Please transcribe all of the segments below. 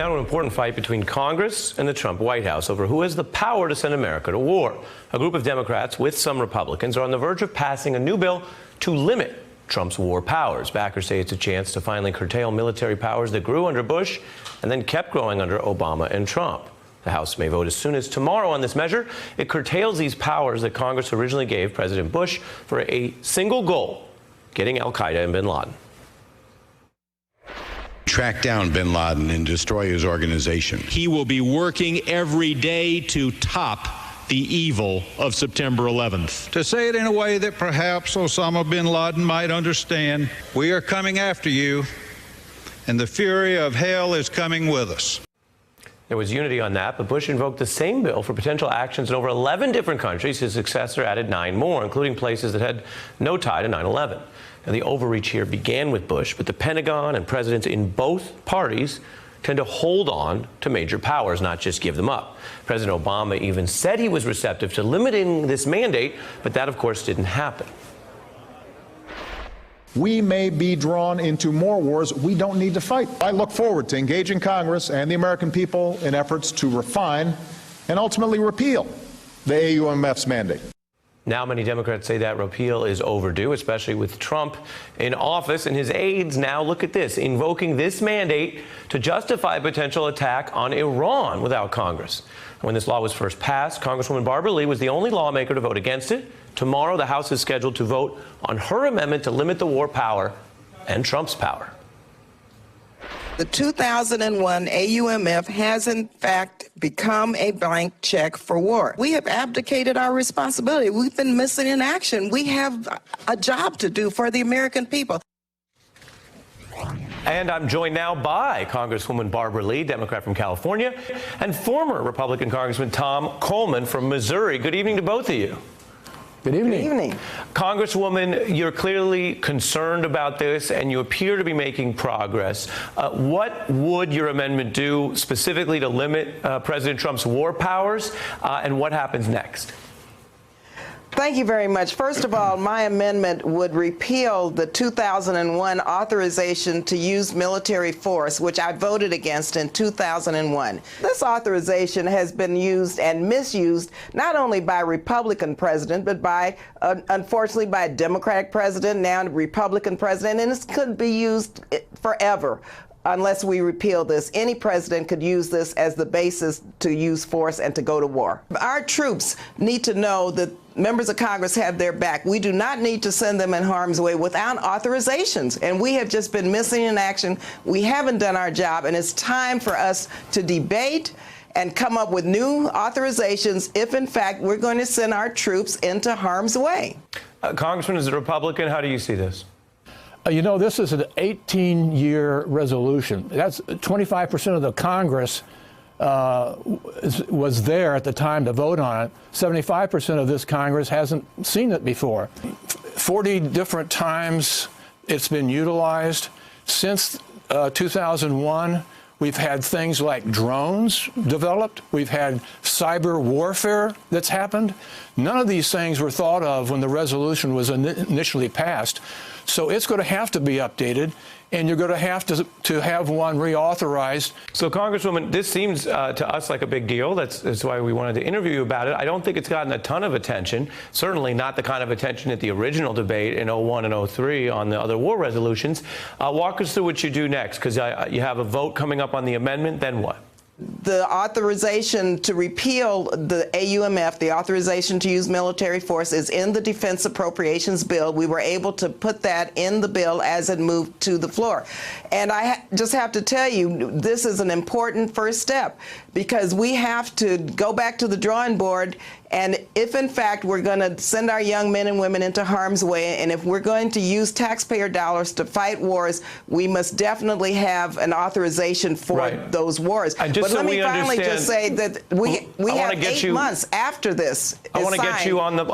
Now to an important fight between Congress and the Trump White House over who has the power to send America to war. A group of Democrats with some Republicans are on the verge of passing a new bill to limit Trump's war powers. Backers say it's a chance to finally curtail military powers that grew under Bush and then kept growing under Obama and Trump. The House may vote as soon as tomorrow on this measure. It curtails these powers that Congress originally gave President Bush for a single goal: getting al-Qaeda and bin Laden. Track down bin Laden and destroy his organization. He will be working every day to top the evil of September 11th. To say it in a way that perhaps Osama bin Laden might understand, we are coming after you, and the fury of hell is coming with us. There was unity on that, but Bush invoked the same bill for potential actions in over 11 different countries. His successor added 9 more, including places that had no tie to 9/11. Now, the overreach here began with Bush, but the Pentagon and presidents in both parties tend to hold on to major powers, not just give them up. President Obama even said he was receptive to limiting this mandate, but that, of course, didn't happen. We may be drawn into more wars we don't need to fight. I look forward to engaging Congress and the American people in efforts to refine and ultimately repeal the AUMF's mandate. Now many Democrats say that repeal is overdue, especially with Trump in office and his aides now, look at this, invoking this mandate to justify a potential attack on Iran without Congress. When this law was first passed, Congresswoman Barbara Lee was the only lawmaker to vote against it. Tomorrow, the House is scheduled to vote on her amendment to limit the war power and Trump's power. The 2001 AUMF has, in fact, become a blank check for war. We have abdicated our responsibility. We've been missing in action. We have a job to do for the American people. And I'm joined now by Congresswoman Barbara Lee, Democrat from California, and former Republican Congressman Tom Coleman from Missouri. Good evening to both of you. Good evening. Good evening. Congresswoman, you're clearly concerned about this, and you appear to be making progress. What would your amendment do specifically to limit President Trump's war powers, and what happens next? Thank you very much. First of all, my amendment would repeal the 2001 authorization to use military force, which I voted against in 2001. This authorization has been used and misused not only by a Republican president, but by, unfortunately, by a Democratic president, now a Republican president, and this could be used forever. Unless we repeal this, any president could use this as the basis to use force and to go to war. Our troops need to know that members of Congress have their back. We do not need to send them in harm's way without authorizations, and we have just been missing in action. We haven't done our job, and it's time for us to debate and come up with new authorizations if, in fact, we're going to send our troops into harm's way. Congressman, as a Republican, how do you see this? You know, this is an 18-year resolution. That's 25% of the Congress was there at the time to vote on it. 75% of this Congress hasn't seen it before. 40 different times it's been utilized. Since 2001, we've had things like drones developed. We've had cyber warfare that's happened. None of these things were thought of when the resolution was initially passed. So it's going to have to be updated, and you're going to have one reauthorized. So, Congresswoman, this seems to us like a big deal. That's why we wanted to interview you about it. I don't think it's gotten a ton of attention, certainly not the kind of attention at the original debate in 01 and 03 on the other war resolutions. Walk us through what you do next, because you have a vote coming up on the amendment. Then what? The authorization to repeal the AUMF, the authorization to use military force, is in the Defense Appropriations Bill. We were able to put that in the bill as it moved to the floor. And I just have to tell you, this is an important first step, because we have to go back to the drawing board. And if, in fact, we're going to send our young men and women into harm's way, and if we're going to use taxpayer dollars to fight wars, we must definitely have an authorization for those wars. But let me finally just say that we have 8 months after this is signed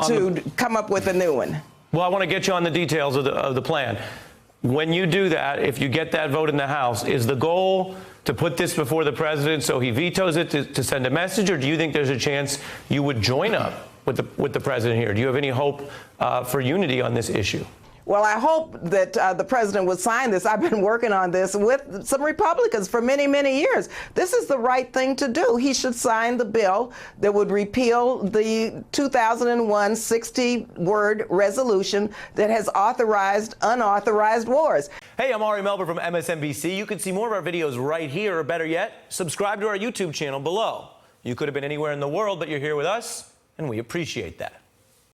to come up with a new one. Well, I want to get you on the details of the plan. When you do that, if you get that vote in the House, is the goal to put this before the president so he vetoes it to send a message, or do you think there's a chance you would join up with the president here? Do you have any hope for unity on this issue? Well, I hope that the president would sign this. I've been working on this with some Republicans for many, many years. This is the right thing to do. He should sign the bill that would repeal the 2001 60-word resolution that has authorized unauthorized wars. Hey, I'm Ari Melber from MSNBC. You can see more of our videos right here, or better yet, subscribe to our YouTube channel below. You could have been anywhere in the world, but you're here with us, and we appreciate that.